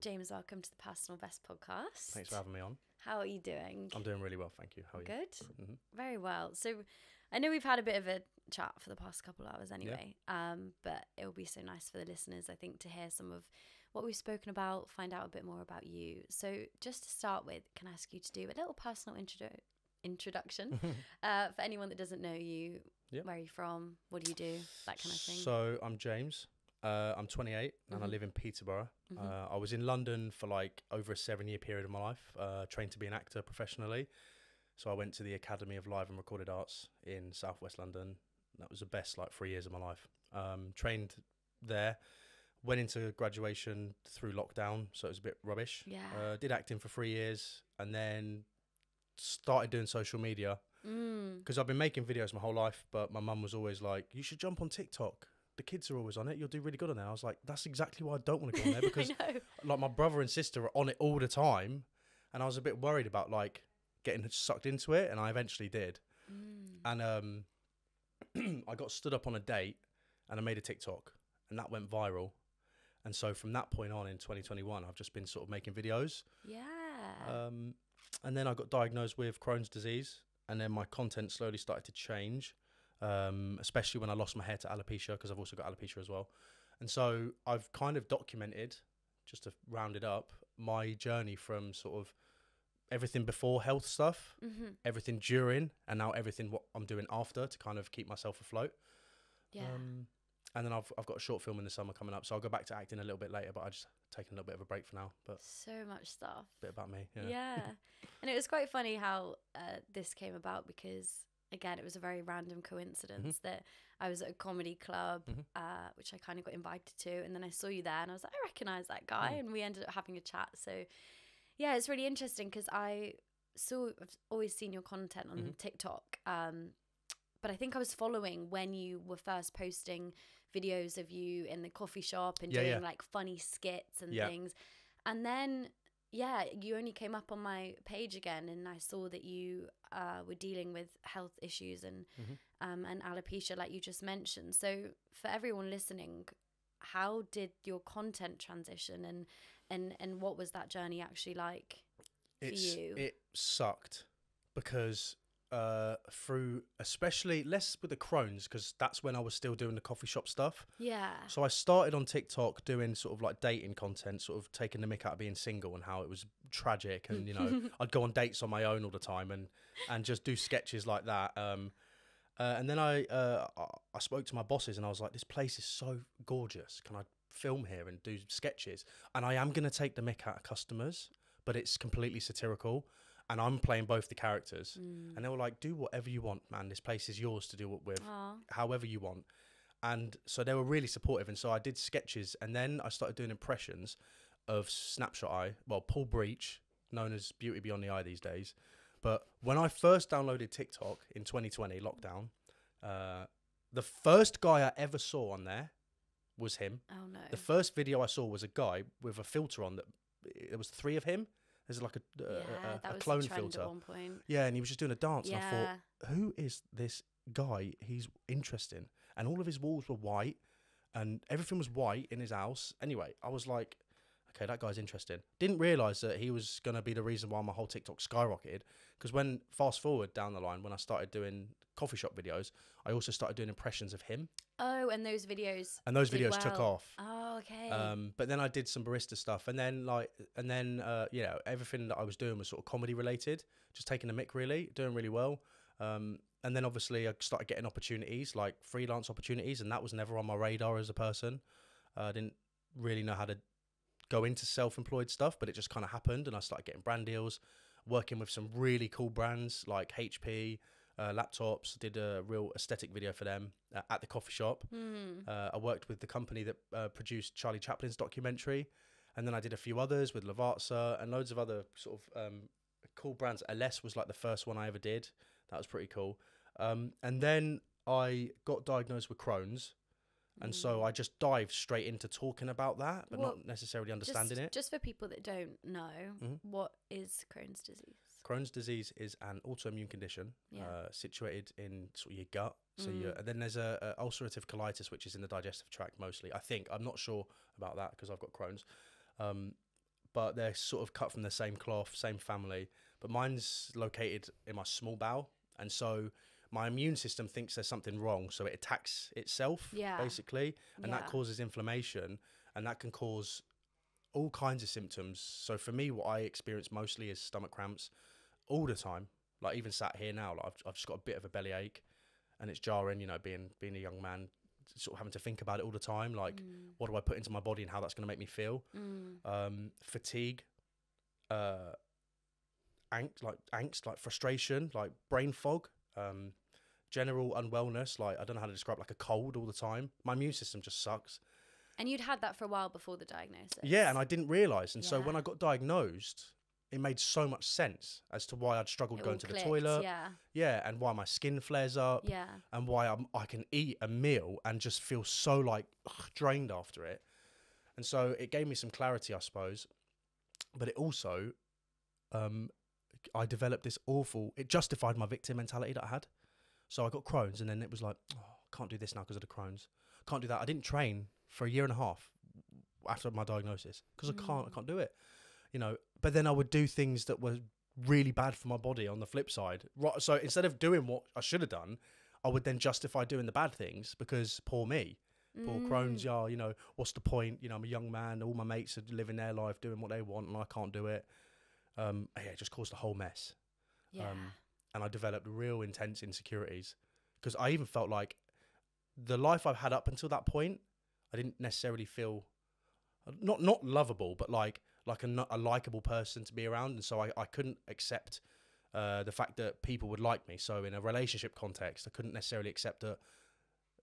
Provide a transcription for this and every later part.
James, welcome to the Personal Best podcast. Thanks for having me on. How are you doing? I'm doing really well, thank you. How are you? Good. Mm-hmm. Very well. So I know we've had a bit of a chat for the past couple of hours anyway, but it will be so nice for the listeners, I think, to hear some of what we've spoken about, find out a bit more about you. So just to start with, can I ask you to do a little personal introduction for anyone that doesn't know you? Where are you from? What do you do? That kind of thing. So I'm James. I'm 28 and I live in Peterborough. I was in London for like over a 7-year period of my life, trained to be an actor professionally. So I went to the Academy of Live and Recorded Arts in Southwest London. That was the best 3 years of my life. Trained there, went into graduation through lockdown, so it was a bit rubbish. Did acting for 3 years and then started doing social media because I've been making videos my whole life, but my mum was always like, you should jump on TikTok. The kids are always on it. You'll do really good on it. I was like, that's exactly why I don't want to go on there, because like my brother and sister are on it all the time. And I was a bit worried about like getting sucked into it. And I eventually did. And I got stood up on a date and I made a TikTok and that went viral. And so from that point on in 2021, I've just been sort of making videos. And then I got diagnosed with Crohn's disease. And then my content slowly started to change. Especially when I lost my hair to alopecia, because I've also got alopecia as well. And so I've kind of documented, just to round it up, my journey from sort of everything before health stuff, everything during, and now everything what I'm doing after to kind of keep myself afloat. And then I've got a short film in the summer coming up, so I'll go back to acting a little bit later, but I just taking a little bit of a break for now. But so much stuff. A bit about me. And it was quite funny how this came about, because again, it was a very random coincidence that I was at a comedy club, which I kind of got invited to. And then I saw you there and I was like, I recognize that guy. And we ended up having a chat. So yeah, it's really interesting because I've always seen your content on TikTok. But I think I was following when you were first posting videos of you in the coffee shop and doing like funny skits and things. And then you only came up on my page again, and I saw that you were dealing with health issues and alopecia, like you just mentioned. So for everyone listening, how did your content transition, and what was that journey actually like for you? It sucked because through, especially less with the Crohns, because that's when I was still doing the coffee shop stuff. So I started on TikTok doing sort of like dating content, sort of taking the mick out of being single and how it was tragic, and you know I'd go on dates on my own all the time and just do sketches like that. And then I spoke to my bosses and I was like, this place is so gorgeous. Can I film here and do sketches? And I am going to take the mick out of customers, but it's completely satirical. And I'm playing both the characters. And they were like, do whatever you want, man. This place is yours to do it with, however you want. And so they were really supportive. And so I did sketches. And then I started doing impressions of Snapshot Eye. Well, Paul Breach, known as Beauty Beyond the Eye these days. But when I first downloaded TikTok in 2020, lockdown, the first guy I ever saw on there was him. Oh, no. The first video I saw was a guy with a filter on that. There was 3 of him. There's like a clone filter. At one point. Yeah, and he was just doing a dance. And I thought, who is this guy? He's interesting. And all of his walls were white and everything was white in his house. Anyway, I was like, okay, that guy's interesting. Didn't realise that he was going to be the reason why my whole TikTok skyrocketed. Because when, fast forward down the line, when I started doing coffee shop videos, I also started doing impressions of him. Oh, and those videos. And those videos took off. Oh, okay. But then I did some barista stuff, and then everything that I was doing was sort of comedy related, just taking the mick really, doing really well. And then obviously I started getting opportunities, like freelance opportunities, and that was never on my radar as a person. I didn't really know how to go into self-employed stuff, but it just kind of happened, and I started getting brand deals, working with some really cool brands like HP. Laptops, did a real aesthetic video for them at the coffee shop. I worked with the company that produced Charlie Chaplin's documentary, and then I did a few others with Lavazza and loads of other sort of cool brands. LS was like the first one I ever did. That was pretty cool. And then I got diagnosed with Crohn's, and so I just dived straight into talking about that, but not necessarily understanding it. Just for people that don't know, what is Crohn's disease? Crohn's disease is an autoimmune condition situated in sort of your gut. So and then there's a ulcerative colitis, which is in the digestive tract mostly. I think, I'm not sure about that because I've got Crohn's. but they're sort of cut from the same cloth, same family. But mine's located in my small bowel, and so my immune system thinks there's something wrong, so it attacks itself, basically, and that causes inflammation, and that can cause all kinds of symptoms. So for me, what I experience mostly is stomach cramps all the time. Like even sat here now, like I've just got a bit of a bellyache, and it's jarring, you know, being a young man, sort of having to think about it all the time. Like, what do I put into my body and how that's going to make me feel? Fatigue, angst, like frustration, like brain fog, general unwellness. Like, I don't know how to describe, like a cold all the time. My immune system just sucks. And you'd had that for a while before the diagnosis. Yeah, and I didn't realise. And so when I got diagnosed, it made so much sense as to why I'd struggled going to the toilet. Yeah, and why my skin flares up. Yeah. And why I can eat a meal and just feel so like drained after it. And so it gave me some clarity, I suppose. But it also, I developed this it justified my victim mentality that I had. So I got Crohn's, and then it was like, oh, I can't do this now because of the Crohn's. Can't do that. I didn't train for a year and a half after my diagnosis because I can't do it, you know. But then I would do things that were really bad for my body on the flip side. Right, so instead of doing what I should have done, I would then justify doing the bad things because poor me, poor Crohn's, yeah, you know, what's the point? You know, I'm a young man, all my mates are living their life, doing what they want, and I can't do it. Yeah, it just caused a whole mess. Yeah. And I developed real intense insecurities because I even felt like the life I've had up until that point, I didn't necessarily feel not lovable, but like a likable person to be around. And so I couldn't accept the fact that people would like me. So in a relationship context, I couldn't necessarily accept that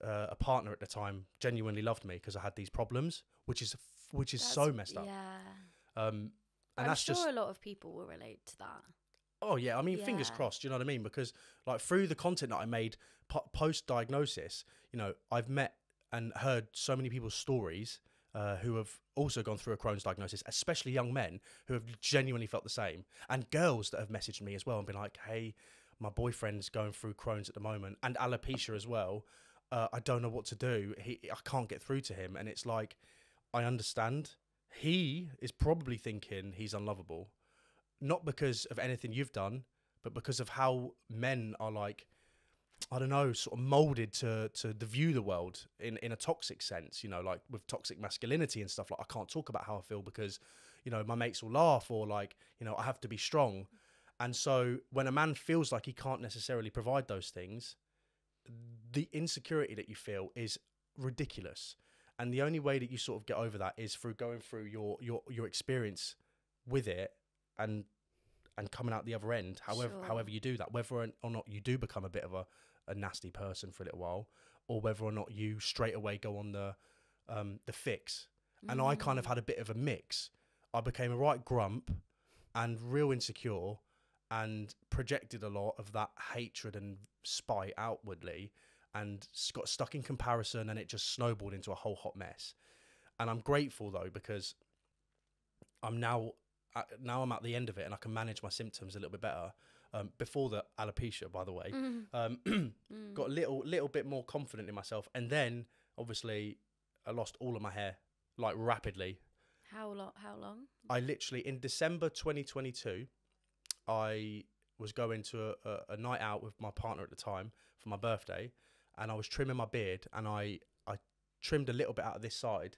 a partner at the time genuinely loved me because I had these problems, which is so messed up. Yeah. And I'm that's sure just a lot of people will relate to that. Oh yeah, I mean, fingers crossed. Do you know what I mean? Because like through the content that I made post diagnosis, you know, I've met and heard so many people's stories who have also gone through a Crohn's diagnosis, especially young men who have genuinely felt the same, and girls that have messaged me as well and been like, "Hey, my boyfriend's going through Crohn's at the moment and alopecia as well. I don't know what to do. I can't get through to him." And it's like, I understand. He is probably thinking he's unlovable. Not because of anything you've done, but because of how men are like, I don't know, sort of molded to view the world in a toxic sense, you know, like with toxic masculinity and stuff. Like, I can't talk about how I feel because, you know, my mates will laugh, or like, you know, I have to be strong. And so when a man feels like he can't necessarily provide those things, the insecurity that you feel is ridiculous. And the only way that you sort of get over that is through going through your experience with it, and coming out the other end, however you do that, whether or not you do become a bit of a nasty person for a little while, or whether or not you straight away go on the fix. And I kind of had a bit of a mix. I became a right grump and real insecure, and projected a lot of that hatred and spite outwardly, and got stuck in comparison, and it just snowballed into a whole hot mess. And I'm grateful though, because now I'm at the end of it and I can manage my symptoms a little bit better. Before the alopecia, by the way, got a little bit more confident in myself. And then obviously I lost all of my hair, like rapidly. How long? I literally, in December 2022, I was going to a night out with my partner at the time for my birthday, and I was trimming my beard, and I trimmed a little bit out of this side.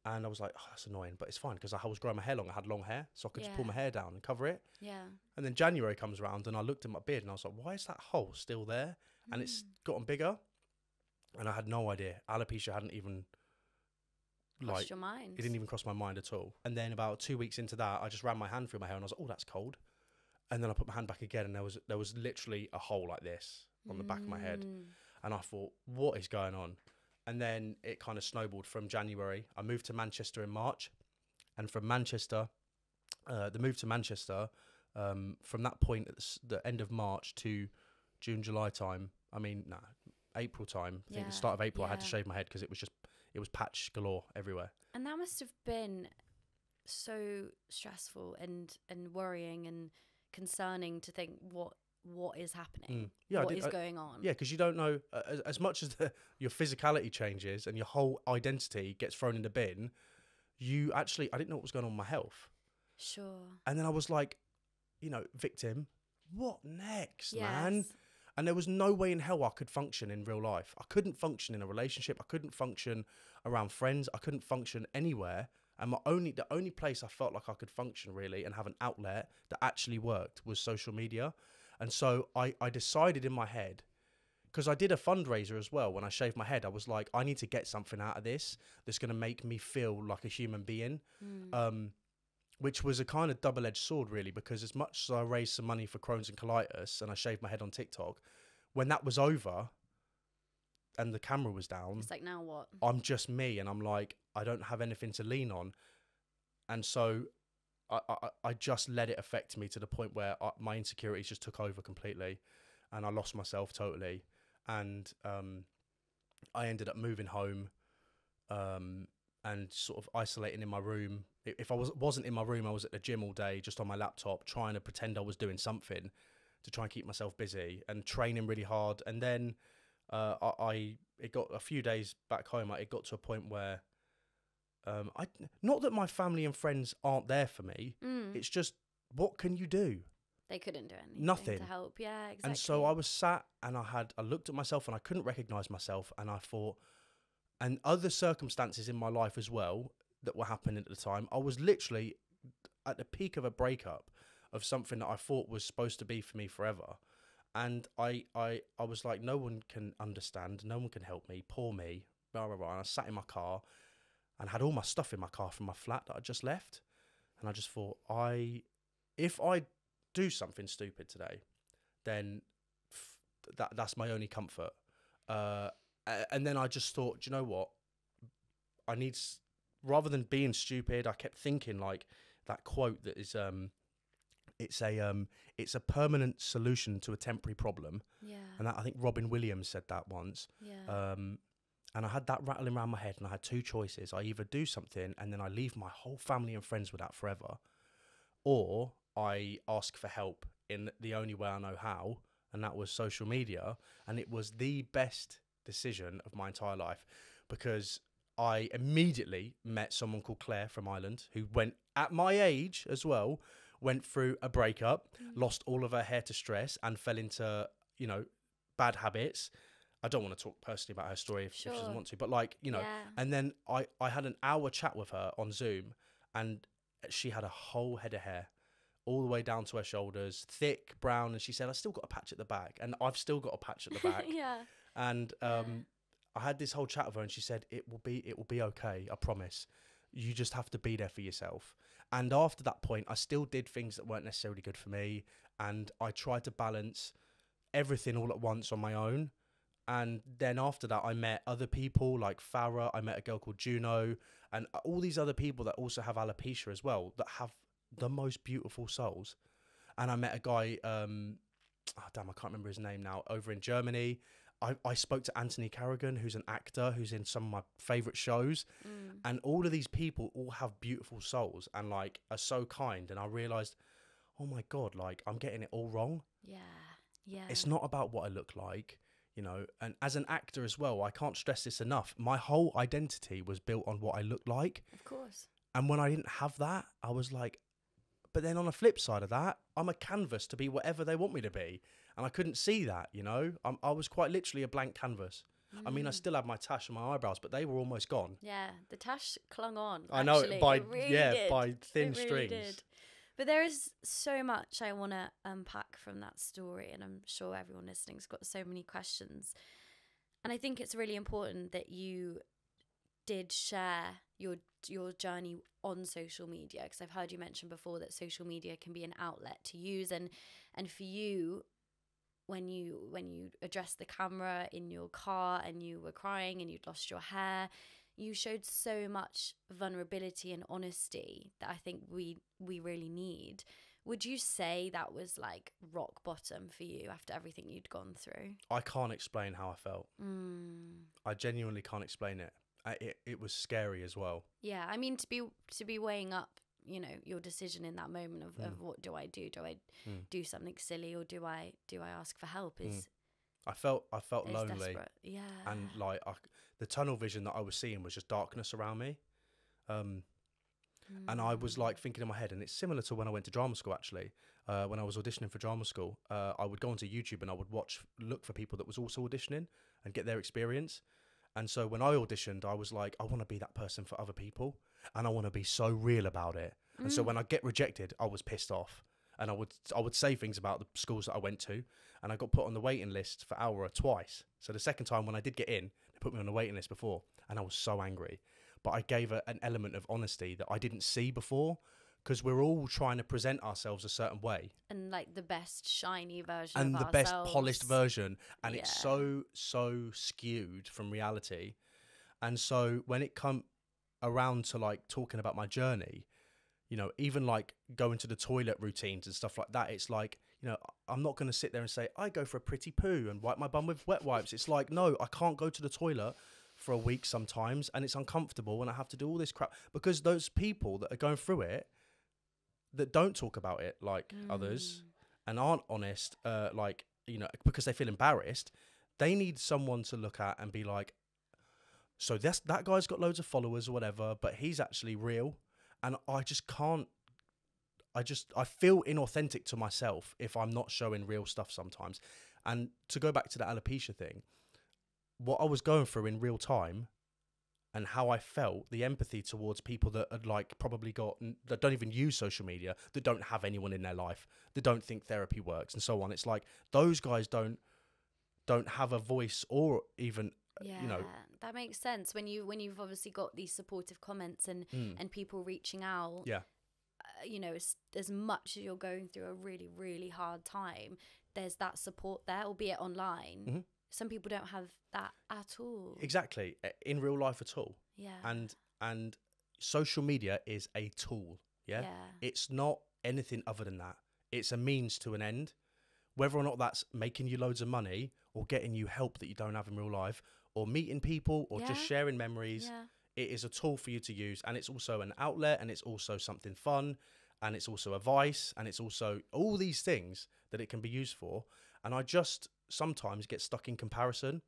And I was like, oh, that's annoying, but it's fine because I was growing my hair long. I had long hair, so I could just pull my hair down and cover it. Yeah. And then January comes around, and I looked at my beard, and I was like, why is that hole still there? And it's gotten bigger. And I had no idea. Alopecia hadn't even crossed your mind. It didn't even cross my mind at all. And then about 2 weeks into that, I just ran my hand through my hair, and I was like, oh, that's cold. And then I put my hand back again, and there was literally a hole like this on the back of my head. And I thought, what is going on? And then it kind of snowballed from January. I moved to Manchester in March. And from Manchester, the move to Manchester, from that point at the end of March to June, July time, April time, I think the start of April, I had to shave my head because it was patch galore everywhere. And that must have been so stressful and worrying and concerning to think what is happening, what is going on. Yeah, because you don't know, as much as your physicality changes and your whole identity gets thrown in the bin, I didn't know what was going on with my health. Sure. And then I was like, you know, victim, what next, man? And there was no way in hell I could function in real life. I couldn't function in a relationship. I couldn't function around friends. I couldn't function anywhere. And the only place I felt like I could function really and have an outlet that actually worked was social media. And so I decided in my head, because I did a fundraiser as well. When I shaved my head, I was like, I need to get something out of this that's going to make me feel like a human being. Which was a kind of double-edged sword, really, because as much as I raised some money for Crohn's and colitis and I shaved my head on TikTok, when that was over and the camera was down, it's like, now what? I'm just me, and I'm like, I don't have anything to lean on. And so I just let it affect me to the point where my insecurities just took over completely, and I lost myself totally. And I ended up moving home and sort of isolating in my room. If I wasn't in my room, I was at the gym all day, just on my laptop, trying to pretend I was doing something to try and keep myself busy and training really hard. And then it got a few days back home. It got to a point where not that my family and friends aren't there for me. It's just, what can you do? They couldn't do anything. Nothing to help. Yeah, exactly. And so I was sat and I looked at myself and I couldn't recognize myself, and I thought, and other circumstances in my life as well that were happening at the time, I was literally at the peak of a breakup of something that I thought was supposed to be for me forever. And I was like, no one can understand, no one can help me, poor me, blah, blah, blah. And I sat in my car and had all my stuff in my car from my flat that I just left. And I just thought, if I do something stupid today, then that's my only comfort. And then I just thought, do you know what? I need, rather than being stupid, I kept thinking like that quote that is, it's a permanent solution to a temporary problem. Yeah. And that, I think Robin Williams said that once. Yeah. And I had that rattling around my head, and I had two choices. I either do something and then I leave my whole family and friends with that forever, or I ask for help in the only way I know how, and that was social media. And it was the best decision of my entire life, because I immediately met someone called Claire from Ireland, who went, at my age as well, went through a breakup, lost all of her hair to stress, and fell into, you know, bad habits. I don't want to talk personally about her story if she doesn't want to, but like, you know, and then I had an hour chat with her on Zoom, and she had a whole head of hair all the way down to her shoulders, thick, brown. And she said, I still got a patch at the back, and I've still got a patch at the back. And I had this whole chat with her, and she said, it will be okay. I promise. You just have to be there for yourself. And after that point, I still did things that weren't necessarily good for me. And I tried to balance everything all at once on my own. And then after that, I met other people like Farah. I met a girl called Juno, and all these other people that also have alopecia as well, that have the most beautiful souls. And I met a guy, I can't remember his name now, over in Germany. I spoke to Anthony Carrigan, who's an actor, who's in some of my favourite shows. And all of these people all have beautiful souls and like are so kind. And I realised, oh my God, like I'm getting it all wrong. Yeah. It's not about what I look like, you know. And as an actor as well, I can't stress this enough. My whole identity was built on what I looked like. Of course. And when I didn't have that, I was like, but then on the flip side of that, I'm a canvas to be whatever they want me to be. And I couldn't see that, you know. I was quite literally a blank canvas. I mean, I still had my tash and my eyebrows, but they were almost gone. Yeah, the tash clung on. I know, by thin it strings. Really did. But there is so much I want to unpack from that story, and I'm sure everyone listening's got so many questions. And I think it's really important that you did share your journey on social media, because I've heard you mention before that social media can be an outlet to use, and for you, when you addressed the camera in your car and you were crying and you'd lost your hair, you showed so much vulnerability and honesty that I think we really need. Would you say that was like rock bottom for you after everything you'd gone through? I can't explain how I felt. I genuinely can't explain it. It was scary as well. Yeah, I mean, to be weighing up, you know, your decision in that moment of what do I do? Do I do something silly, or do I ask for help? I felt lonely. Desperate. Yeah. And like the tunnel vision that I was seeing was just darkness around me. And I was like thinking in my head, and it's similar to when I went to drama school actually. When I was auditioning for drama school, I would go onto YouTube and I would look for people that was also auditioning and get their experience. And so when I auditioned, I was like, I want to be that person for other people, and I want to be so real about it. And so when I get rejected, I was pissed off, and I would say things about the schools that I went to, and I got put on the waiting list for Aura twice. So the second time when I did get in, they put me on the waiting list before, and I was so angry. But I gave an element of honesty that I didn't see before, because we're all trying to present ourselves a certain way. And like the best shiny version and of the ourselves. best polished version. And it's so skewed from reality. And so when it come around to like talking about my journey, you know, even like going to the toilet routines and stuff like that, it's like, you know, I'm not going to sit there and say, I go for a pretty poo and wipe my bum with wet wipes. It's like, no, I can't go to the toilet for a week sometimes, and it's uncomfortable, and I have to do all this crap, because those people that are going through it, that don't talk about it like others and aren't honest, like, you know, because they feel embarrassed, they need someone to look at and be like, so that guy's got loads of followers or whatever, but he's actually real. And I just can't, I feel inauthentic to myself if I'm not showing real stuff sometimes. And to go back to the alopecia thing, what I was going through in real time and how I felt, the empathy towards people that had like probably that don't even use social media, that don't have anyone in their life, that don't think therapy works and so on. It's like those guys don't have a voice or even, you know. That makes sense when you've obviously got these supportive comments and people reaching out. Yeah. You know, as much as you're going through a really, really hard time, there's that support there, albeit online. Mm-hmm. Some people don't have that at all. Exactly. In real life at all. Yeah. And social media is a tool. Yeah. It's not anything other than that. It's a means to an end. Whether or not that's making you loads of money or getting you help that you don't have in real life or meeting people or just sharing memories, it is a tool for you to use. And it's also an outlet, and it's also something fun, and it's also a vice, and it's also all these things that it can be used for. And I just sometimes get stuck in comparison,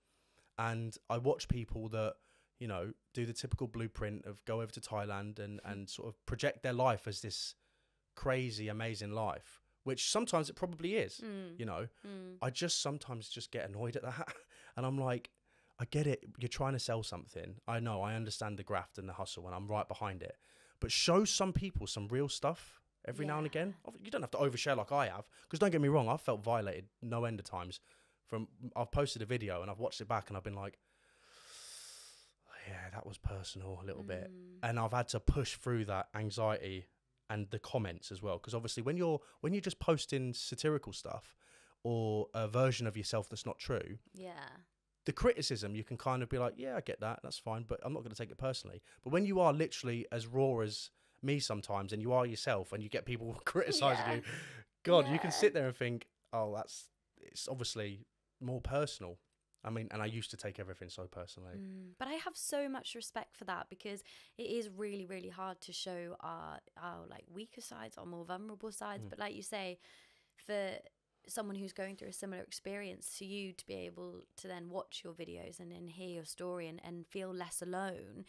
and I watch people that, you know, do the typical blueprint of go over to Thailand and sort of project their life as this crazy, amazing life, which sometimes it probably is, you know. I just sometimes just get annoyed at that. And I'm like, I get it. You're trying to sell something. I know. I understand the graft and the hustle, and I'm right behind it. But show some people some real stuff every now and again. You don't have to overshare like I have, because don't get me wrong, I've felt violated no end of times. I've posted a video and I've watched it back and I've been like, yeah, that was personal a little bit. And I've had to push through that anxiety and the comments as well. Because obviously when you're just posting satirical stuff or a version of yourself that's not true, the criticism, you can kind of be like, yeah, I get that, that's fine, but I'm not going to take it personally. But when you are literally as raw as me sometimes, and you are yourself, and you get people criticizing you, God, you can sit there and think, oh, it's obviously more personal. I mean, and I used to take everything so personally. But I have so much respect for that, because it is really, really hard to show our like weaker sides, our more vulnerable sides. But like you say, for someone who's going through a similar experience to you to be able to then watch your videos and then hear your story and feel less alone,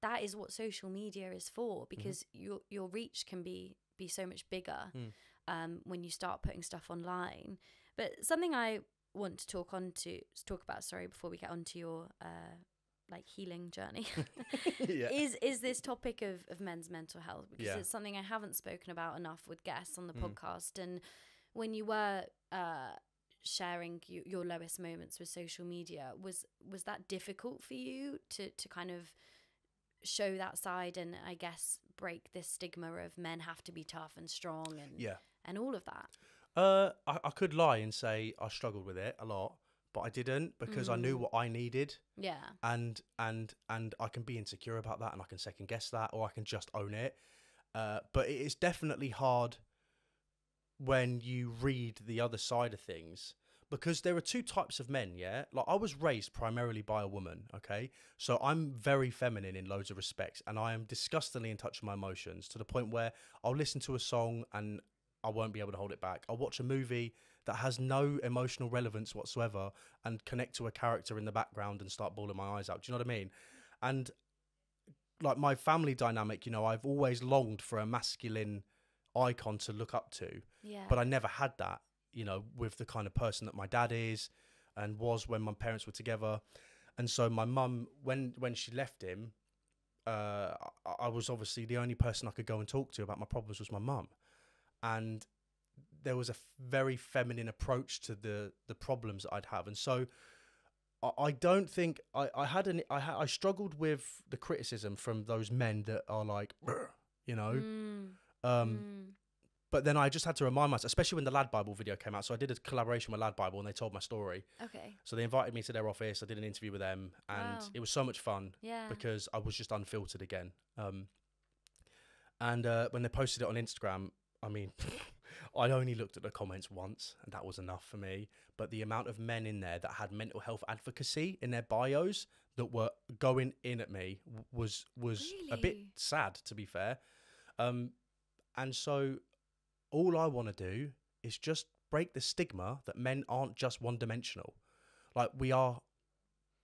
that is what social media is for, because your reach can be so much bigger when you start putting stuff online. But something I want to talk about before we get onto your like healing journey is this topic of men's mental health, because it's something I haven't spoken about enough with guests on the podcast. And when you were sharing your lowest moments with social media, was that difficult for you to kind of show that side, and I guess break this stigma of men have to be tough and strong and all of that? I could lie and say I struggled with it a lot, but I didn't, because I knew what I needed. Yeah. And I can be insecure about that, and I can second guess that, or I can just own it. But it is definitely hard when you read the other side of things, because there are two types of men. Like, I was raised primarily by a woman. Okay. So I'm very feminine in loads of respects, and I am disgustingly in touch with my emotions, to the point where I'll listen to a song and I won't be able to hold it back. I'll watch a movie that has no emotional relevance whatsoever and connect to a character in the background and start bawling my eyes out. Do you know what I mean? And like my family dynamic, you know, I've always longed for a masculine icon to look up to, but I never had that, you know, with the kind of person that my dad is and was when my parents were together. And so my mum, when she left him, I was obviously the only person I could go and talk to about my problems was my mum. And there was a very feminine approach to the problems that I'd have. And so I don't think I struggled with the criticism from those men that are like, you know, but then I just had to remind myself, especially when the Lad Bible video came out. So I did a collaboration with Lad Bible and they told my story. Okay. So they invited me to their office. I did an interview with them and it was so much fun because I was just unfiltered again. And when they posted it on Instagram, I mean, I only looked at the comments once and that was enough for me. But the amount of men in there that had mental health advocacy in their bios that were going in at me was really? A bit sad, to be fair. And so all I want to do is just break the stigma that men aren't just one-dimensional. Like, we are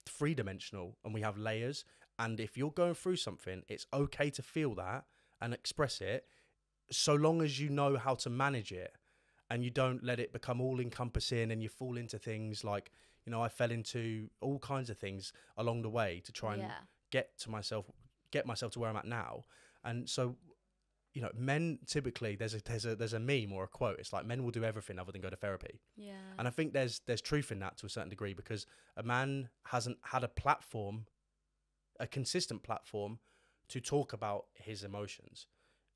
three-dimensional and we have layers. And if you're going through something, it's okay to feel that and express it, so long as you know how to manage it and you don't let it become all-encompassing and you fall into things like, you know, I fell into all kinds of things along the way to try and get myself to where I'm at now. And so, you know, men typically, there's a meme or a quote. It's like, men will do everything other than go to therapy. Yeah. And I think there's truth in that to a certain degree, because a man hasn't had a platform, a consistent platform, to talk about his emotions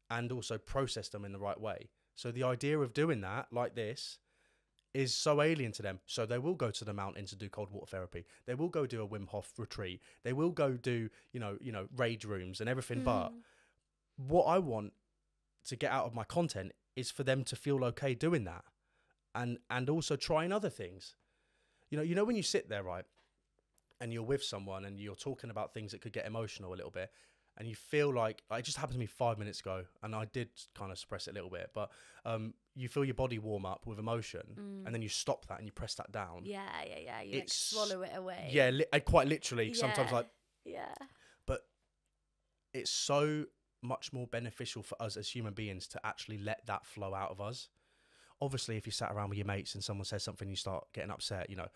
and also process them in the right way. So the idea of doing that like this is so alien to them. So they will go to the mountain to do cold water therapy. They will go do a Wim Hof retreat. They will go do, you know, rage rooms and everything. But what I want to get out of my content is for them to feel okay doing that, and also trying other things. You know when you sit there, right, and you're with someone and you're talking about things that could get emotional a little bit, and you feel like, it just happened to me 5 minutes ago, and I did kind of suppress it a little bit, but you feel your body warm up with emotion, and then you stop that and you press that down. Yeah. You like swallow it away. Yeah, quite literally. Sometimes like. Yeah. But it's so much more beneficial for us as human beings to actually let that flow out of us. Obviously, if you sat around with your mates and someone says something, you start getting upset, you know,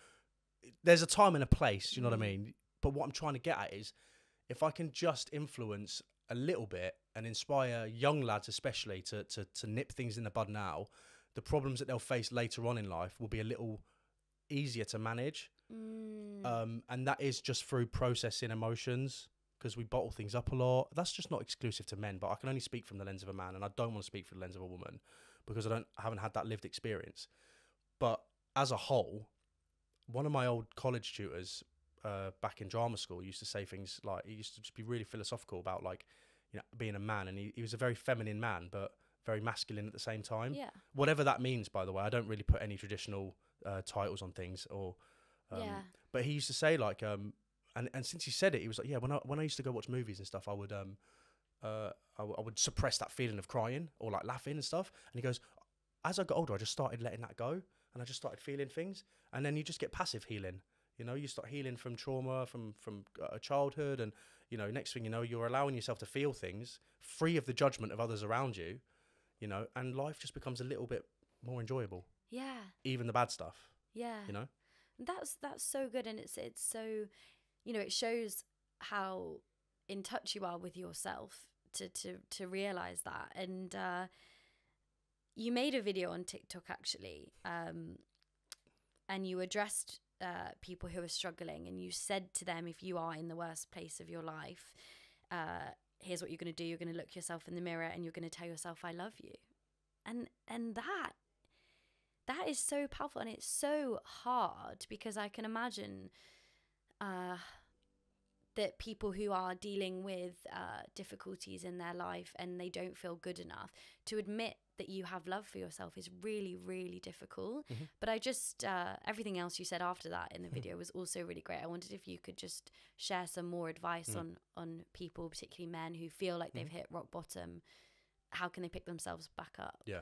there's a time and a place, you know what I mean? But what I'm trying to get at is, if I can just influence a little bit and inspire young lads especially to nip things in the bud now, the problems that they'll face later on in life will be a little easier to manage. And that is just through processing emotions, because we bottle things up a lot. That's just not exclusive to men, but I can only speak from the lens of a man, and I don't want to speak from the lens of a woman because I haven't had that lived experience. But as a whole, one of my old college tutors back in drama school used to say things like, he used to just be really philosophical about, like, you know, being a man, and he was a very feminine man, but very masculine at the same time. Yeah. Whatever that means, by the way. I don't really put any traditional titles on things, or but he used to say, like, and since he said it, he was like, yeah, when I used to go watch movies and stuff, I would suppress that feeling of crying or like laughing and stuff. And he goes, as I got older, I just started letting that go, and I just started feeling things, and then you just get passive healing. You know, you start healing from trauma, from childhood, and, you know, next thing you know, you're allowing yourself to feel things free of the judgment of others around you, you know, and life just becomes a little bit more enjoyable. Yeah. Even the bad stuff. Yeah. You know? That's so good, and it's so, you know, it shows how in touch you are with yourself to realize that. And you made a video on TikTok actually, and you addressed people who are struggling, and you said to them, if you are in the worst place of your life, here's what you're going to do. You're going to look yourself in the mirror and you're going to tell yourself, I love you. And that is so powerful, and it's so hard, because I can imagine that people who are dealing with difficulties in their life and they don't feel good enough to admit that you have love for yourself is really, really difficult. But I just, everything else you said after that in the video was also really great. I wondered if you could just share some more advice on people, particularly men, who feel like they've hit rock bottom. How can they pick themselves back up? Yeah.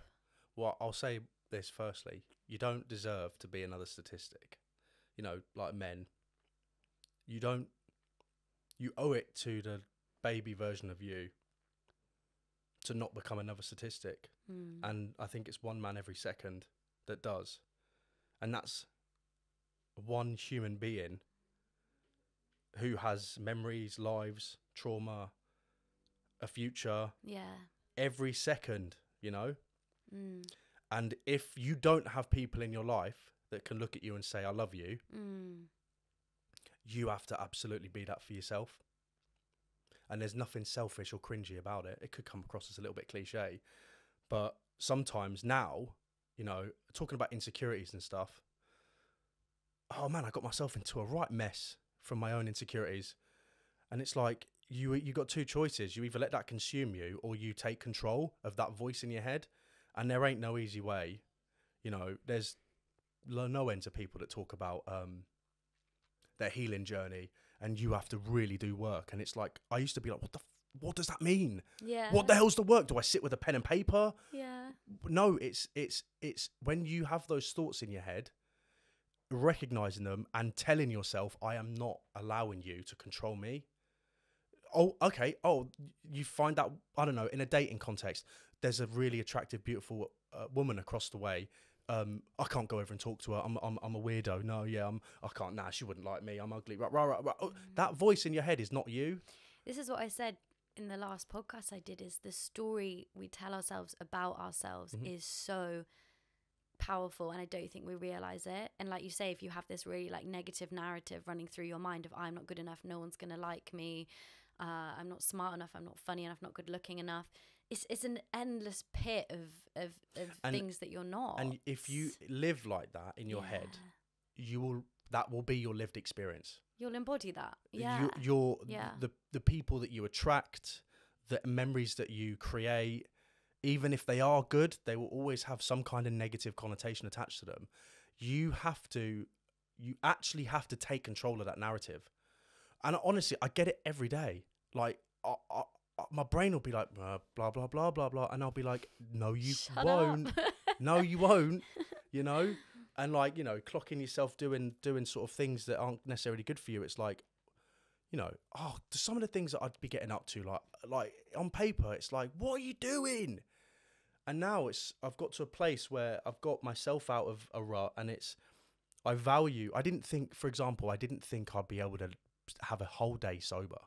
Well, I'll say this firstly. You don't deserve to be another statistic. You know, like men, you owe it to the baby version of you to not become another statistic. And I think it's one man every second that does. And that's one human being who has memories, lives, trauma, a future. Yeah. Every second, you know? And if you don't have people in your life that can look at you and say, I love you, you have to absolutely be that for yourself. And there's nothing selfish or cringy about it. It could come across as a little bit cliche, but sometimes now, you know, talking about insecurities and stuff, oh man, I got myself into a right mess from my own insecurities. And it's like, you got two choices. You either let that consume you, or you take control of that voice in your head. And there ain't no easy way. You know, there's no end to people that talk about their healing journey, and you have to really do work. And it's like, I used to be like, what does that mean? Yeah. What the hell's the work? Do I sit with a pen and paper? Yeah. No, it's when you have those thoughts in your head, recognizing them and telling yourself, I am not allowing you to control me. Oh, okay. Oh, you find that, I don't know, in a dating context, there's a really attractive, beautiful woman across the way. I can't go over and talk to her. I'm a weirdo. No, yeah, I can't. Nah, she wouldn't like me. I'm ugly. Right. Oh, that voice in your head is not you. This is what I said in the last podcast I did, is the story we tell ourselves about ourselves is so powerful, and I don't think we realize it. And like you say, if you have this really like negative narrative running through your mind of, I'm not good enough, no one's gonna like me, I'm not smart enough, I'm not funny enough, not good looking enough, it's an endless pit of things that you're not. And if you live like that in your head, that will be your lived experience. You'll embody that. Yeah. The people that you attract, the memories that you create, even if they are good, they will always have some kind of negative connotation attached to them. You actually have to take control of that narrative. And honestly, I get it every day. Like, my brain will be like, blah, blah, blah, blah, blah. And I'll be like, no, you won't. No, you won't, you know? And like, you know, clocking yourself doing sort of things that aren't necessarily good for you. It's like, you know, some of the things that I'd be getting up to, like on paper, it's like, what are you doing? And now I've got to a place where I've got myself out of a rut, and I didn't think, for example, I'd be able to have a whole day sober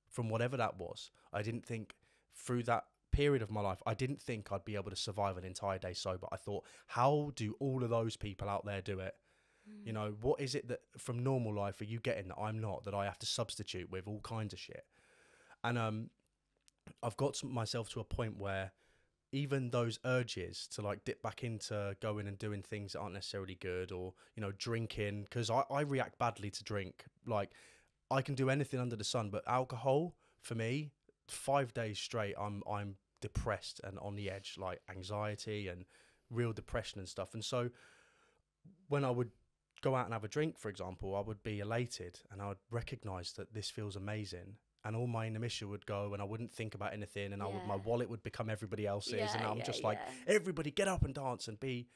from whatever that was. I didn't think through that period of my life, I didn't think I'd be able to survive an entire day sober. I thought, how do all of those people out there do it? You know, what is it that from normal life are you getting that I'm not, that I have to substitute with all kinds of shit? And I've got myself to a point where even those urges to like dip back into going and doing things that aren't necessarily good, or, you know, drinking, because I react badly to drink. Like, I can do anything under the sun, but alcohol, for me, 5 days straight, I'm depressed and on the edge, like anxiety and real depression and stuff. And so when I would go out and have a drink, for example, I would be elated and I would recognize that this feels amazing. And all my inhibition would go, and I wouldn't think about anything, and my wallet would become everybody else's, and I'm just like, everybody get up and dance and be.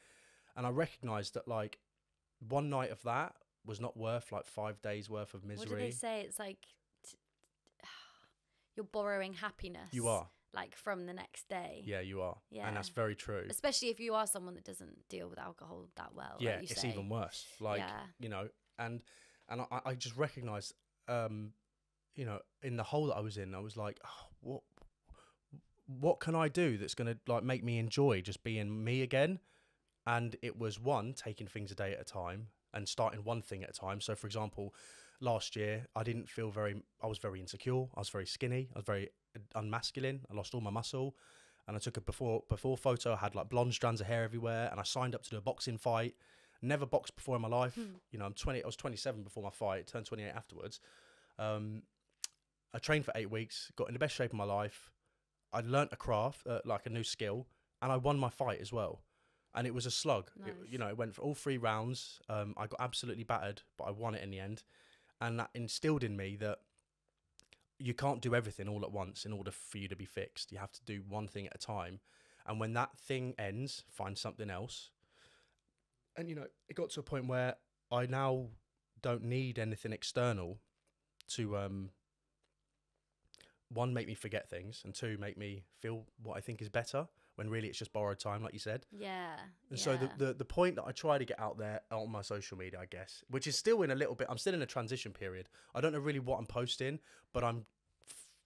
And I recognised that like one night of that was not worth like 5 days worth of misery. What do they say? It's like you're borrowing happiness. You are. Like from the next day. Yeah, you are. Yeah. And that's very true. Especially if you are someone that doesn't deal with alcohol that well. Yeah, like it's even worse. Like, you know, and I just recognised, you know, in the hole that I was in, I was like, what can I do that's going to like make me enjoy just being me again? And it was taking things a day at a time and starting one thing at a time. So for example, last year, I was very insecure. I was very skinny. I was very unmasculine. I lost all my muscle. And I took a before photo. I had like blonde strands of hair everywhere. And I signed up to do a boxing fight. Never boxed before in my life. You know, I was 27 before my fight, turned 28 afterwards. I trained for 8 weeks, got in the best shape of my life. I learnt a craft, like a new skill, and I won my fight as well. And it was a slug. Nice. It went for all 3 rounds. I got absolutely battered, but I won it in the end. And that instilled in me that you can't do everything all at once in order for you to be fixed. You have to do one thing at a time. And when that thing ends, find something else. And, you know, it got to a point where I now don't need anything external to one, make me forget things, and two, make me feel what I think is better, when really it's just borrowed time, like you said. Yeah. And so the point that I try to get out there on my social media, I guess, which is still in a little bit, I'm still in a transition period. I don't know really what I'm posting, but I'm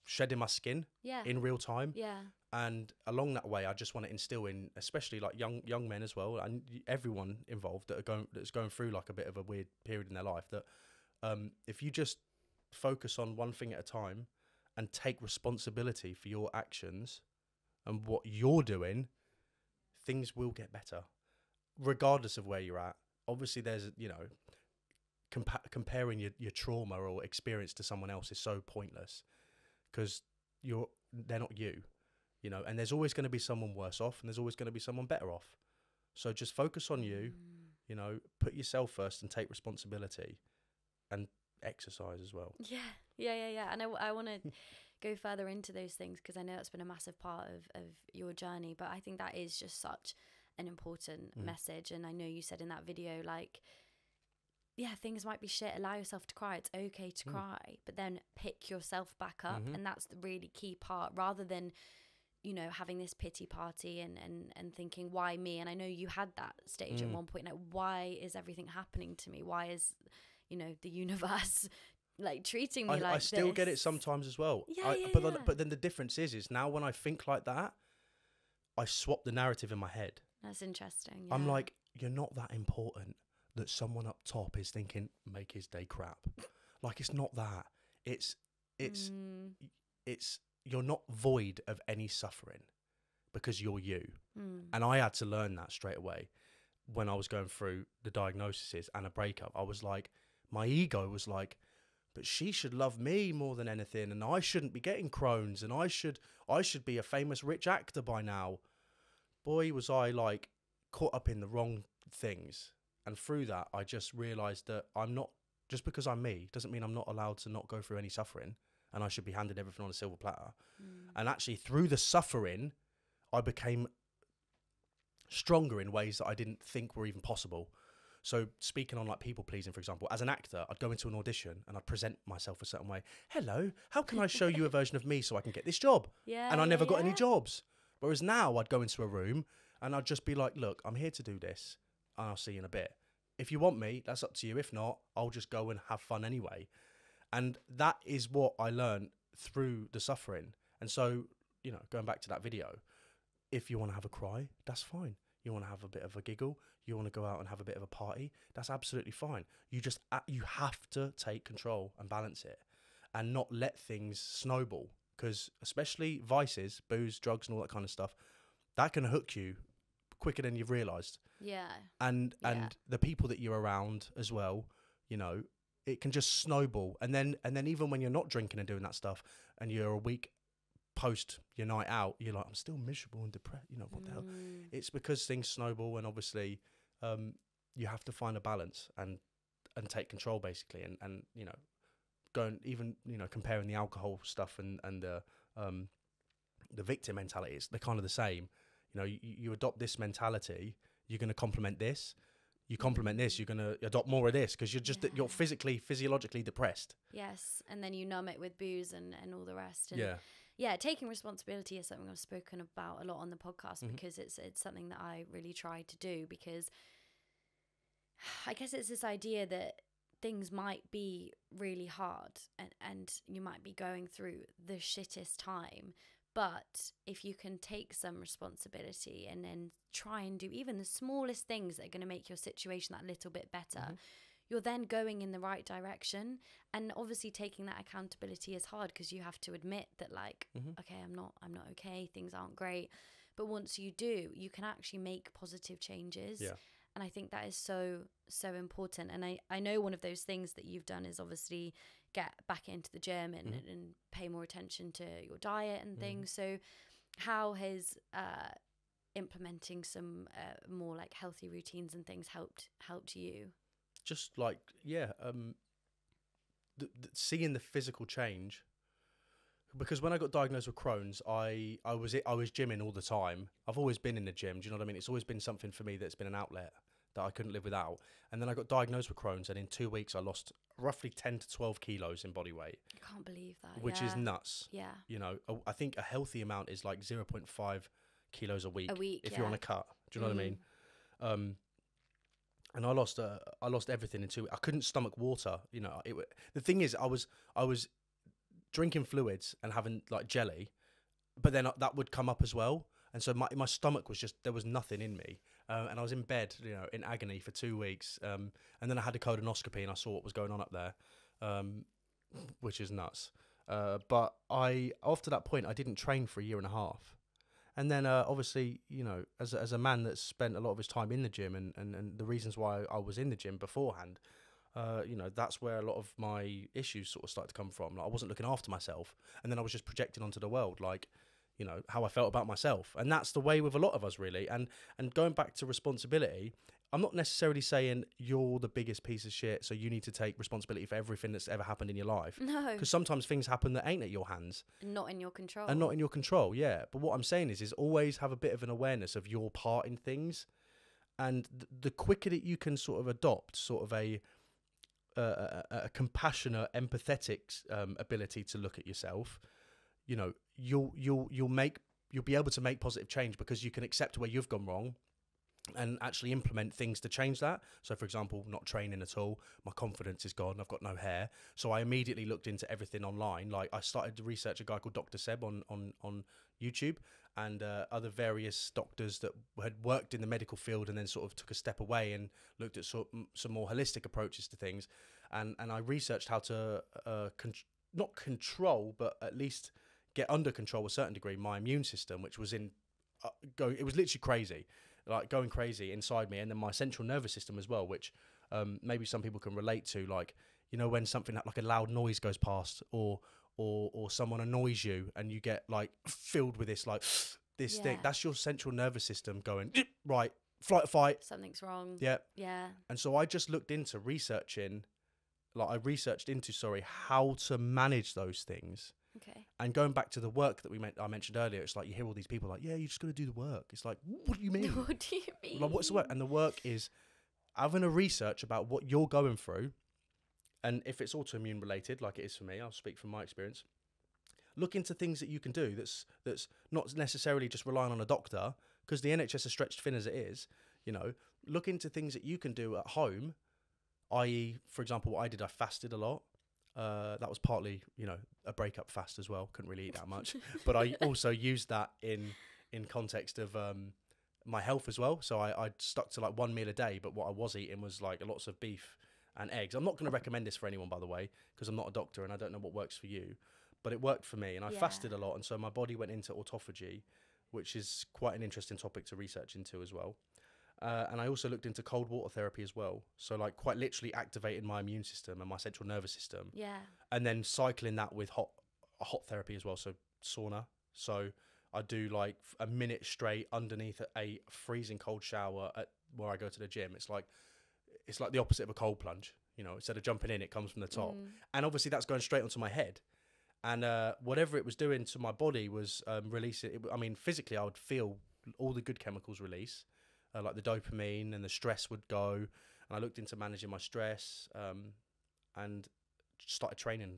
shedding my skin in real time. Yeah. And along that way, I just want to instill in, especially like young men as well, and everyone involved that's going through like a bit of a weird period in their life, that if you just focus on one thing at a time and take responsibility for your actions and what you're doing, things will get better, regardless of where you're at. Obviously, there's, you know, comparing your trauma or experience to someone else is so pointless, because they're not you, you know, and there's always going to be someone worse off and there's always going to be someone better off. So just focus on you, you know, put yourself first and take responsibility, and exercise as well. Yeah. And I want to go further into those things, because I know it's been a massive part of your journey, but I think that is just such an important message. And I know you said in that video, like, yeah, things might be shit, allow yourself to cry, it's okay to cry, but then pick yourself back up. And that's the really key part, rather than, you know, having this pity party and thinking, why me? And I know you had that stage at one point, like, why is everything happening to me? Why is, you know, the universe like treating me like I still this? get it sometimes as well. But then the difference is now when I think like that, I swap the narrative in my head. That's interesting. I'm like, you're not that important that someone up top is thinking, make his day crap. Like, it's not that. It's you're not void of any suffering, because you're you. And I had to learn that straight away when I was going through the diagnoses and a breakup. I was like, my ego was like, but she should love me more than anything, and I shouldn't be getting Crohn's, and I should be a famous rich actor by now. Boy, was I like caught up in the wrong things. And through that, I just realised that I'm not, just because I'm me, doesn't mean I'm not allowed to not go through any suffering, and I should be handed everything on a silver platter. And actually, through the suffering, I became stronger in ways that I didn't think were even possible. So speaking on like people pleasing, for example, as an actor, I'd go into an audition and I'd present myself a certain way. Hello, how can I show you a version of me so I can get this job? And I never got any jobs. Whereas now I'd go into a room and I'd just be like, look, I'm here to do this. And I'll see you in a bit. If you want me, that's up to you. If not, I'll just go and have fun anyway. And that is what I learned through the suffering. And so, you know, going back to that video, if you want to have a cry, that's fine. You want to have a bit of a giggle, you want to go out and have a bit of a party, that's absolutely fine. You have to take control and balance it, and not let things snowball, because especially vices, booze, drugs and all that kind of stuff, that can hook you quicker than you've realised. And the people that you're around as well, you know, it can just snowball. And then even when you're not drinking and doing that stuff, and you're a week post your night out, you're like, I'm still miserable and depressed, you know, what the hell? It's because things snowball, and obviously you have to find a balance and take control, basically, and you know, going, even, you know, comparing the alcohol stuff and the victim mentality, they're kind of the same. You know, you adopt this mentality, you're going to complement this. You complement this, you're going to adopt more of this, because you're physiologically depressed. Yes, and then you numb it with booze and all the rest. And yeah, taking responsibility is something I've spoken about a lot on the podcast, because it's something that I really try to do, because I guess it's this idea that things might be really hard and you might be going through the shittest time. But if you can take some responsibility and then try and do even the smallest things that are going to make your situation that little bit better, you're then going in the right direction. And obviously taking that accountability is hard, because you have to admit that, like, okay, I'm not okay, things aren't great. But once you do, you can actually make positive changes. And I think that is so important. And I know one of those things that you've done is obviously get back into the gym and pay more attention to your diet and things. So how has implementing some more like healthy routines and things helped you? Just like, seeing the physical change. Because when I got diagnosed with Crohn's, I was gymming all the time. I've always been in the gym. Do you know what I mean? It's always been something for me that's been an outlet that I couldn't live without. And then I got diagnosed with Crohn's, and in 2 weeks I lost roughly 10 to 12 kilos in body weight. I can't believe that. Which is nuts. Yeah. You know, I think a healthy amount is like 0.5 kilos a week. If you're on a cut. Do you know what I mean? And I lost everything in 2 weeks. I couldn't stomach water. You know, the thing is, I was drinking fluids and having like jelly, but then that would come up as well. And so my stomach was just, there was nothing in me. And I was in bed, you know, in agony for 2 weeks. And then I had a colonoscopy and I saw what was going on up there, which is nuts. But after that point, I didn't train for a year and a half. And then obviously, you know, as a man that's spent a lot of his time in the gym and the reasons why I was in the gym beforehand, you know, that's where a lot of my issues sort of started to come from. Like, I wasn't looking after myself. And then I was just projecting onto the world, like, you know, how I felt about myself. And that's the way with a lot of us, really. And going back to responsibility, I'm not necessarily saying you're the biggest piece of shit, so you need to take responsibility for everything that's ever happened in your life. No. Because sometimes things happen that ain't at your hands. Not in your control. And not in your control, yeah. But what I'm saying is always have a bit of an awareness of your part in things. And the quicker that you can sort of adopt sort of a compassionate, empathetic ability to look at yourself, you know, you'll be able to make positive change because you can accept where you've gone wrong and actually implement things to change that. So, for example, not training at all, my confidence is gone, I've got no hair. So I immediately looked into everything online. Like, I started to research a guy called Dr. Seb on YouTube, and other various doctors that had worked in the medical field and then sort of took a step away and looked at some more holistic approaches to things. And I researched how to not control, but at least get under control to a certain degree my immune system, which was it was literally crazy, like going crazy inside me. And then my central nervous system as well, which maybe some people can relate to, like, you know, when something like a loud noise goes past or someone annoys you and you get like filled with this like this thing, that's your central nervous system going right, flight or fight, something's wrong. Yeah. And so I just looked into how to manage those things. Okay. And going back to the work that I mentioned earlier, it's like you hear all these people like, yeah, you just got to do the work. It's like, what do you mean? What do you mean? Like, what's the work? And the work is having a research about what you're going through. And if it's autoimmune related, like it is for me, I'll speak from my experience. Look into things that you can do that's not necessarily just relying on a doctor, because the NHS is stretched thin as it is. You know, look into things that you can do at home, i.e., for example, what I did, I fasted a lot. That was partly, you know, a breakup fast as well. Couldn't really eat that much. But I also used that in context of my health as well. So I stuck to like one meal a day, but what I was eating was like lots of beef and eggs. I'm not going to recommend this for anyone, by the way, because I'm not a doctor and I don't know what works for you. But it worked for me, and I fasted a lot. And so my body went into autophagy, which is quite an interesting topic to research into as well. And I also looked into cold water therapy as well. So like quite literally activating my immune system and my central nervous system. Yeah. And then cycling that with hot therapy as well. So sauna. So I do like a minute straight underneath a freezing cold shower where I go to the gym. It's like the opposite of a cold plunge. You know, instead of jumping in, it comes from the top. And obviously that's going straight onto my head. And whatever it was doing to my body was releasing. I mean, physically I would feel all the good chemicals release. Like the dopamine and the stress would go, and I looked into managing my stress, and started training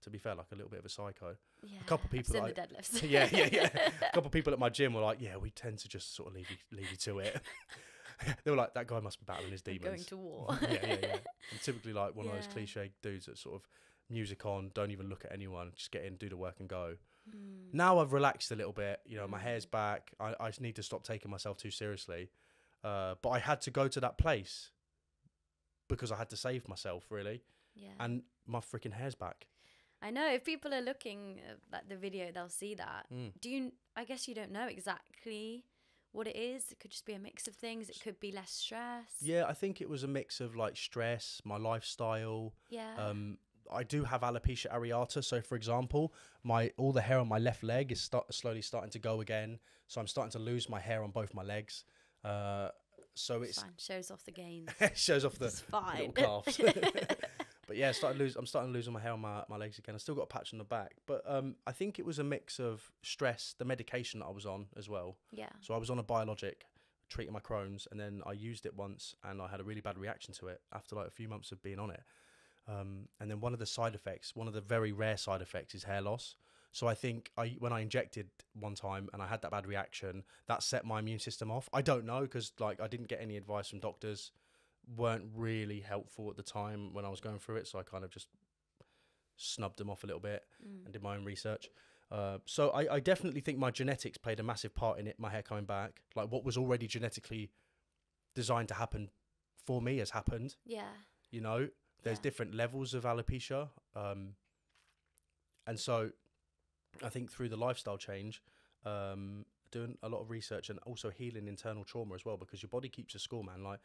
to be fair, like a little bit of a psycho. Yeah, a couple of people, I've seen the deadlifts. yeah. A couple of people at my gym were like, yeah, we tend to just sort of leave you to it. They were like, that guy must be battling his demons. Going to war. yeah. And typically like one of those cliche dudes that sort of music on, don't even look at anyone, just get in, do the work and go. Now I've relaxed a little bit, you know, my hair's back. I just need to stop taking myself too seriously. But I had to go to that place because I had to save myself, really. Yeah. And my freaking hair's back. I know. If people are looking at the video, they'll see that. I guess you don't know exactly what it is. It could just be a mix of things. It could be less stress. Yeah, I think it was a mix of like stress, my lifestyle. Yeah. I do have alopecia areata, so for example, all the hair on my left leg is slowly starting to go again. So I'm starting to lose my hair on both my legs. So it's fine. Shows off the gains. Shows off the little calves. But yeah, I'm starting to lose my hair on my legs again. I still got a patch on the back, but I think it was a mix of stress, the medication that I was on as well. Yeah. So I was on a biologic, treating my Crohn's, and then I used it once and I had a really bad reaction to it after like a few months of being on it. And then one of the very rare side effects is hair loss. So I think when I injected one time and I had that bad reaction, that set my immune system off. I don't know, because like I didn't get any advice from doctors, weren't really helpful at the time when I was going through it. So I kind of just snubbed them off a little bit and did my own research. So I definitely think my genetics played a massive part in it, my hair coming back. Like what was already genetically designed to happen for me has happened. Yeah. You know, there's different levels of alopecia. And so I think through the lifestyle change, doing a lot of research and also healing internal trauma as well, because your body keeps a score, man. Like,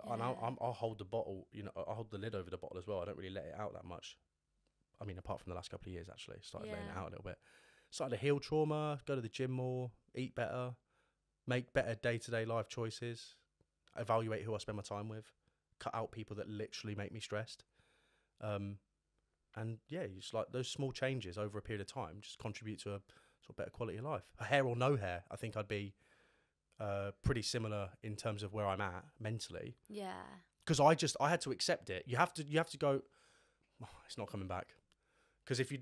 and I'll hold the bottle, you know, I'll hold the lid over the bottle as well. I don't really let it out that much. I mean, apart from the last couple of years, actually, started letting it out a little bit. Started to heal trauma, go to the gym more, eat better, make better day-to-day life choices, evaluate who I spend my time with, cut out people that literally make me stressed. And yeah, just like those small changes over a period of time just contribute to a sort of better quality of life. A hair or no hair, I think I'd be pretty similar in terms of where I'm at mentally. Yeah. Because I had to accept it. You have to go, oh, it's not coming back. Because if you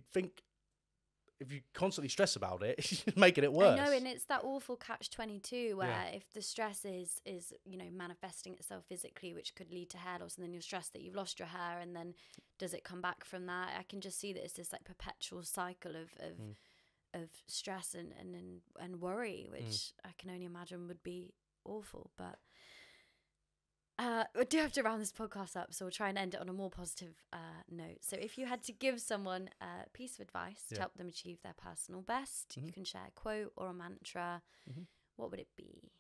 constantly stress about it, you're making it worse. I know, and it's that awful catch-22 where if the stress is you know, manifesting itself physically, which could lead to hair loss, and then you're stressed that you've lost your hair, and then does it come back from that? I can just see that it's this like perpetual cycle of stress and worry, which I can only imagine would be awful. But we do have to round this podcast up, so we'll try and end it on a more positive note. So if you had to give someone a piece of advice to help them achieve their personal best, you can share a quote or a mantra. What would it be?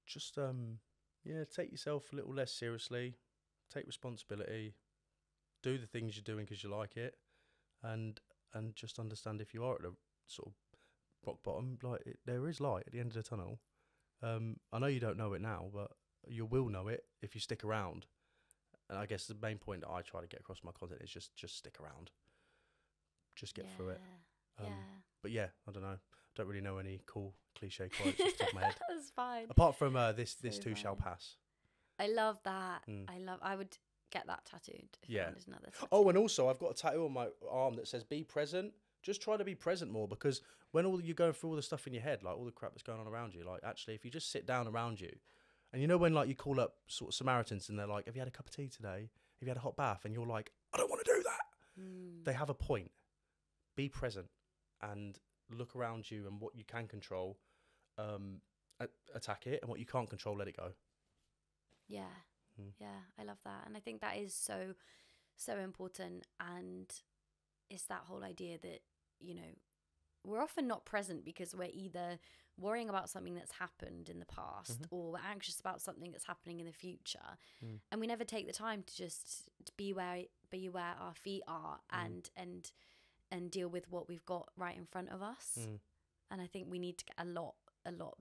Just take yourself a little less seriously, take responsibility, do the things you're doing because you like it, and just understand if you are at a sort of rock bottom, like there is light at the end of the tunnel. I know you don't know it now, but you will know it if you stick around. And I guess the main point that I try to get across my content is just stick around, just get through it. But yeah, I don't know, don't really know any cool cliche quotes off the top of my head. That's fine, apart from this too shall pass. I love that. I would get that tattooed if I wanted another tattoo. Oh, and also I've got a tattoo on my arm that says be present. Just try to be present more, because when you're going through all the stuff in your head, like all the crap that's going on around you, like actually if you just sit down around you. And you know when like you call up sort of Samaritans and they're like, have you had a cup of tea today? Have you had a hot bath? And you're like, I don't want to do that. They have a point. Be present and look around you, and what you can control, attack it, and what you can't control, let it go. Yeah. Yeah, I love that. And I think that is so, so important. And it's that whole idea that, you know, we're often not present because we're either worrying about something that's happened in the past or we're anxious about something that's happening in the future. And we never take the time to just be where our feet are and deal with what we've got right in front of us. And I think we need to get a lot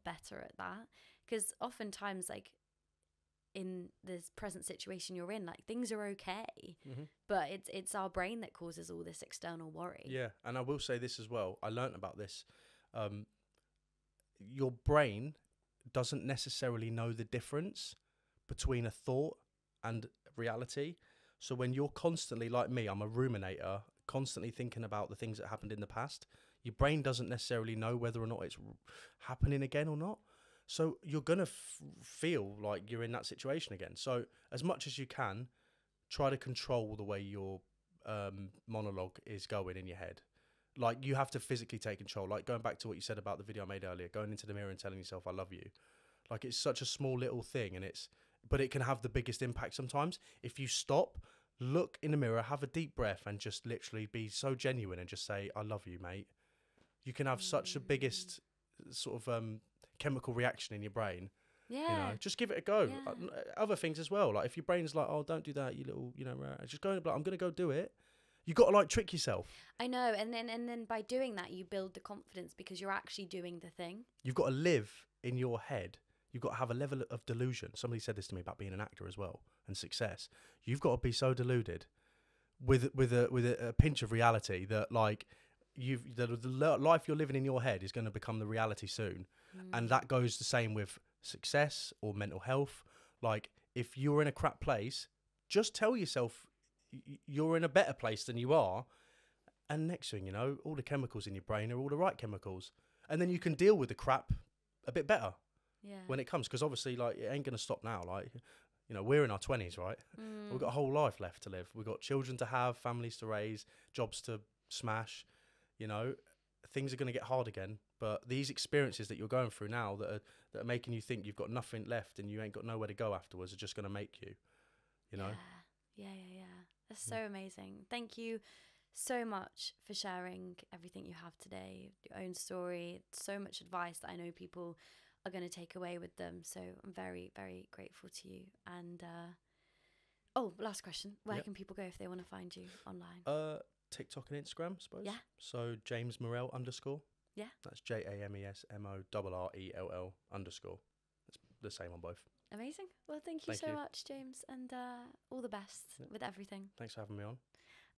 better at that, because oftentimes, like, in this present situation you're in, like, things are okay, but it's our brain that causes all this external worry. Yeah, and I will say this as well. I learnt about this. Your brain doesn't necessarily know the difference between a thought and reality. So when you're constantly, like me, I'm a ruminator, constantly thinking about the things that happened in the past, your brain doesn't necessarily know whether or not it's happening again or not. So you're going to feel like you're in that situation again. So as much as you can, try to control the way your monologue is going in your head. Like, you have to physically take control. Like, going back to what you said about the video I made earlier, going into the mirror and telling yourself, I love you. Like, it's such a small little thing, but it can have the biggest impact sometimes. If you stop, look in the mirror, have a deep breath, and just literally be so genuine and just say, I love you, mate. You can have such a biggest sort of chemical reaction in your brain. Yeah. You know, just give it a go. Yeah. Other things as well. Like, if your brain's like, oh, don't do that, you little, you know, just go and be like, I'm going to go do it. You got to like trick yourself. I know, and then by doing that, you build the confidence because you're actually doing the thing. You've got to live in your head. You've got to have a level of delusion. Somebody said this to me about being an actor as well and success. You've got to be so deluded with a pinch of reality that, like, the life you're living in your head is going to become the reality soon. And that goes the same with success or mental health. Like, if you're in a crap place, just tell yourself you're in a better place than you are. And next thing you know, all the chemicals in your brain are all the right chemicals. And then you can deal with the crap a bit better when it comes. Because obviously, like, it ain't going to stop now. Like, you know, we're in our 20s, right? We've got a whole life left to live. We've got children to have, families to raise, jobs to smash. You know, things are going to get hard again. But these experiences that you're going through now that are making you think you've got nothing left and you ain't got nowhere to go afterwards are just going to make you, you know? Yeah. That's so amazing. Thank you so much for sharing everything you have today, your own story, so much advice that I know people are going to take away with them. So I'm very, very grateful to you. And last question. Where can people go if they want to find you online? TikTok and Instagram, I suppose. Yeah. So James Morrell _. Yeah. That's JamesMorrell _. It's the same on both. Amazing. Well, thank you so much, James, and all the best with everything. Thanks for having me on.